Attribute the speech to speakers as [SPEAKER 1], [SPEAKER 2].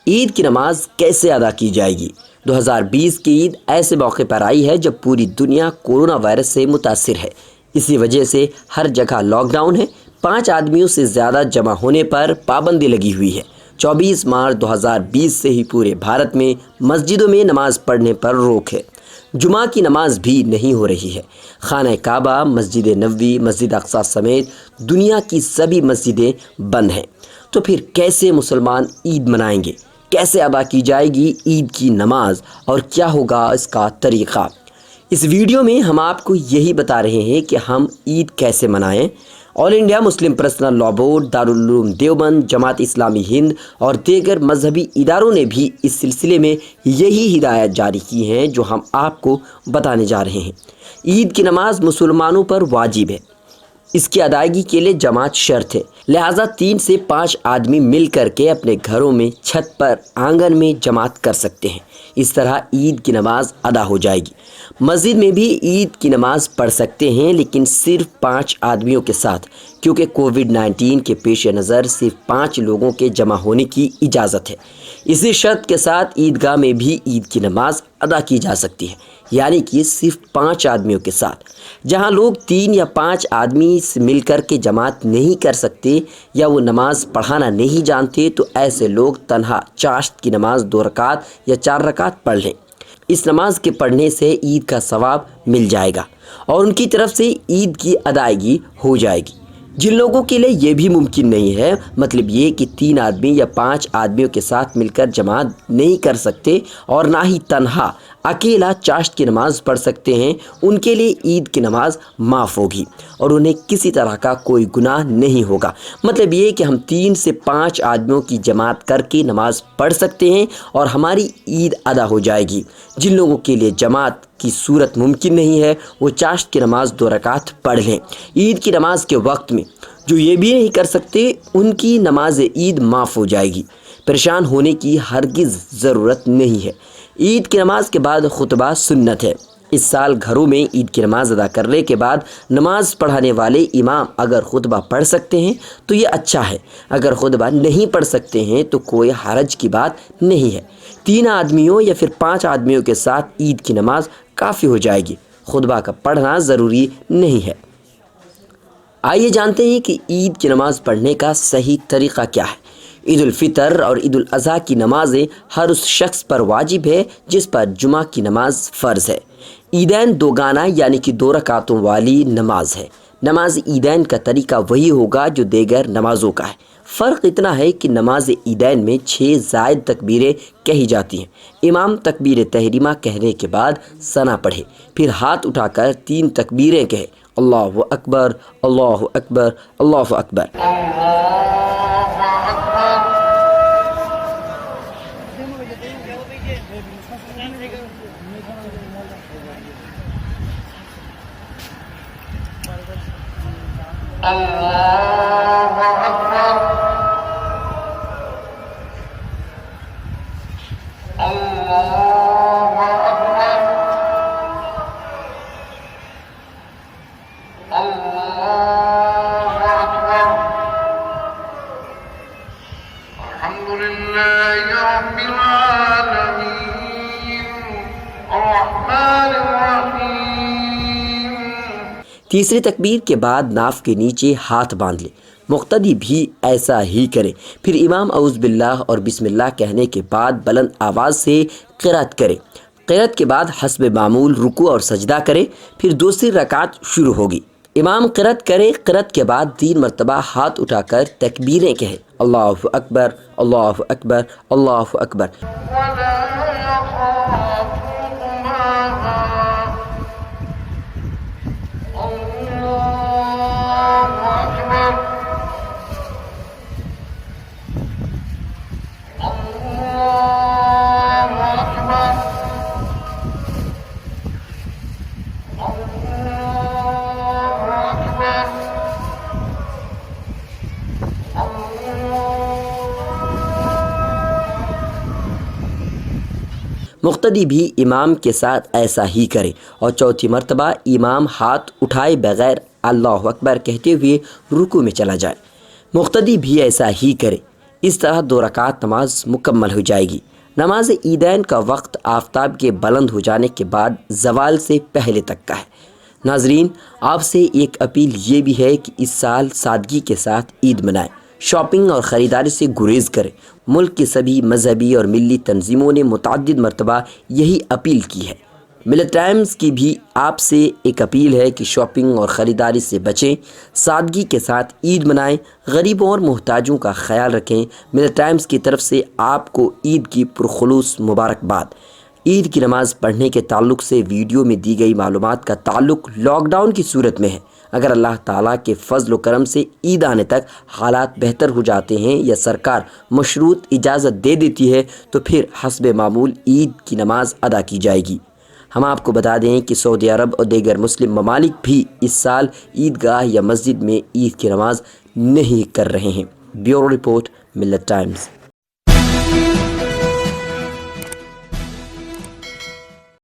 [SPEAKER 1] عید کی نماز کیسے ادا کی جائے گی؟ 2020 کی عید ایسے موقع پر آئی ہے جب پوری دنیا کورونا وائرس سے متاثر ہے۔ اسی وجہ سے ہر جگہ لاک ڈاؤن ہے۔ 5 آدمیوں سے زیادہ جمع ہونے پر پابندی لگی ہوئی ہے۔ 24 مارچ 2020 سے ہی پورے بھارت میں مسجدوں میں نماز پڑھنے پر روک ہے۔ جمعہ کی نماز بھی نہیں ہو رہی ہے۔ خانہ کعبہ، مسجد نبوی، مسجد اقصی سمیت دنیا کی سبھی مسجدیں بند ہیں۔ تو پھر کیسے مسلمان عید منائیں گے؟ کیسے ادا کی جائے گی عید کی نماز اور کیا ہوگا اس کا طریقہ؟ اس ویڈیو میں ہم آپ کو یہی بتا رہے ہیں کہ ہم عید کیسے منائیں۔ All India Muslim personal law board, Darul Uloom Deoband, Jamaat Islami ہند اور دیگر مذہبی اداروں نے بھی اس سلسلے میں یہی ہدایات جاری کی ہیں جو ہم آپ کو بتانے جا رہے ہیں۔ عید کی نماز مسلمانوں پر واجب ہے۔ اس کی ادائیگی کے لیے جماعت شرط ہے، لہٰذا 3 سے 5 آدمی مل کر کے اپنے گھروں میں، چھت پر، آنگن میں جماعت کر سکتے ہیں۔ اس طرح عید کی نماز ادا ہو جائے گی۔ مسجد میں بھی عید کی نماز پڑھ سکتے ہیں، لیکن صرف 5 آدمیوں کے ساتھ، کیونکہ کووڈ-19 کے پیش نظر صرف 5 لوگوں کے جمع ہونے کی اجازت ہے۔ اسی شرط کے ساتھ عیدگاہ میں بھی عید کی نماز ادا کی جا سکتی ہے، یعنی کہ صرف 5 آدمیوں کے ساتھ۔ جہاں لوگ 3 یا 5 آدمی سے مل کر کے جماعت نہیں کر سکتے یا وہ نماز پڑھانا نہیں جانتے تو ایسے لوگ تنہا چاشت کی نماز 2 رکعت یا 4 رکعت پڑھ لیں۔ اس نماز کے پڑھنے سے عید کا ثواب مل جائے گا اور ان کی طرف سے عید کی ادائیگی ہو جائے گی۔ جن لوگوں کے لیے یہ بھی ممکن نہیں ہے، مطلب یہ کہ 3 آدمی یا 5 آدمیوں کے ساتھ مل کر جماعت نہیں کر سکتے اور نہ ہی تنہا اکیلا چاشت کی نماز پڑھ سکتے ہیں، ان کے لیے عید کی نماز معاف ہوگی اور انہیں کسی طرح کا کوئی گناہ نہیں ہوگا۔ مطلب یہ کہ ہم 3 سے 5 آدمیوں کی جماعت کر کے نماز پڑھ سکتے ہیں اور ہماری عید ادا ہو جائے گی۔ جن لوگوں کے لیے جماعت کی صورت ممکن نہیں ہے، وہ چاشت کی نماز 2 رکعت پڑھ لیں۔ عید کی نماز کے وقت میں جو یہ بھی نہیں کر سکتے، ان کی نماز عید معاف ہو جائے گی۔ پریشان ہونے کی ہرگز ضرورت نہیں ہے۔ عید کی نماز کے بعد خطبہ سنت ہے۔ اس سال گھروں میں عید کی نماز ادا کرنے کے بعد نماز پڑھانے والے امام اگر خطبہ پڑھ سکتے ہیں تو یہ اچھا ہے، اگر خطبہ نہیں پڑھ سکتے ہیں تو کوئی حرج کی بات نہیں ہے۔ 3 آدمیوں یا پھر 5 آدمیوں کے ساتھ عید کی نماز کافی ہو جائے گی، خطبہ کا پڑھنا ضروری نہیں ہے۔ آئیے جانتے ہیں کہ عید کی نماز پڑھنے کا صحیح طریقہ کیا ہے۔ عید الفطر اور عید الاضحیٰ کی نمازیں ہر اس شخص پر واجب ہے جس پر جمعہ کی نماز فرض ہے۔ عیدین دوگانہ یعنی کہ 2 رکعتوں والی نماز ہے۔ نماز عیدین کا طریقہ وہی ہوگا جو دیگر نمازوں کا ہے۔ فرق اتنا ہے کہ نماز عیدین میں 6 زائد تکبیریں کہی جاتی ہیں۔ امام تکبیر تحریمہ کہنے کے بعد ثنا پڑھے، پھر ہاتھ اٹھا کر 3 تکبیریں کہے، اللہ اکبر، اللہ اکبر، اللہ اکبر۔ تیسری تکبیر کے بعد ناف کے نیچے ہاتھ باندھ لے، مقتدی بھی ایسا ہی کرے، پھر امام اعوذ باللہ اور بسم اللہ کہنے کے بعد بلند آواز سے قرأت کرے۔ قرأت کے بعد حسب معمول رکوع اور سجدہ کرے، پھر دوسری رکعت شروع ہوگی۔ امام قرأت کرے، قرأت کے بعد 3 مرتبہ ہاتھ اٹھا کر تکبیریں کہے، اللہ اکبر، اللہ اکبر، اللہ اکبر۔ مقتدی بھی امام کے ساتھ ایسا ہی کرے اور چوتھی مرتبہ امام ہاتھ اٹھائے بغیر اللہ اکبر کہتے ہوئے رکوع میں چلا جائے۔ مقتدی بھی ایسا ہی کرے۔ اس طرح 2 رکعت نماز مکمل ہو جائے گی۔ نماز عیدین کا وقت آفتاب کے بلند ہو جانے کے بعد زوال سے پہلے تک کا ہے۔ ناظرین، آپ سے ایک اپیل یہ بھی ہے کہ اس سال سادگی کے ساتھ عید منائیں، شاپنگ اور خریداری سے گریز کریں۔ ملک کی سبھی مذہبی اور ملی تنظیموں نے متعدد مرتبہ یہی اپیل کی ہے۔ ملت ٹائمز کی بھی آپ سے ایک اپیل ہے کہ شاپنگ اور خریداری سے بچیں، سادگی کے ساتھ عید منائیں، غریبوں اور محتاجوں کا خیال رکھیں۔ ملت ٹائمز کی طرف سے آپ کو عید کی پرخلوص مبارکباد۔ عید کی نماز پڑھنے کے تعلق سے ویڈیو میں دی گئی معلومات کا تعلق لاک ڈاؤن کی صورت میں ہے۔ اگر اللہ تعالیٰ کے فضل و کرم سے عید آنے تک حالات بہتر ہو جاتے ہیں یا سرکار مشروط اجازت دے دیتی ہے تو پھر حسب معمول عید کی نماز ادا کی جائے گی۔ ہم آپ کو بتا دیں کہ سعودی عرب اور دیگر مسلم ممالک بھی اس سال عیدگاہ یا مسجد میں عید کی نماز نہیں کر رہے ہیں۔ بیورو رپورٹ، ملت ٹائمز۔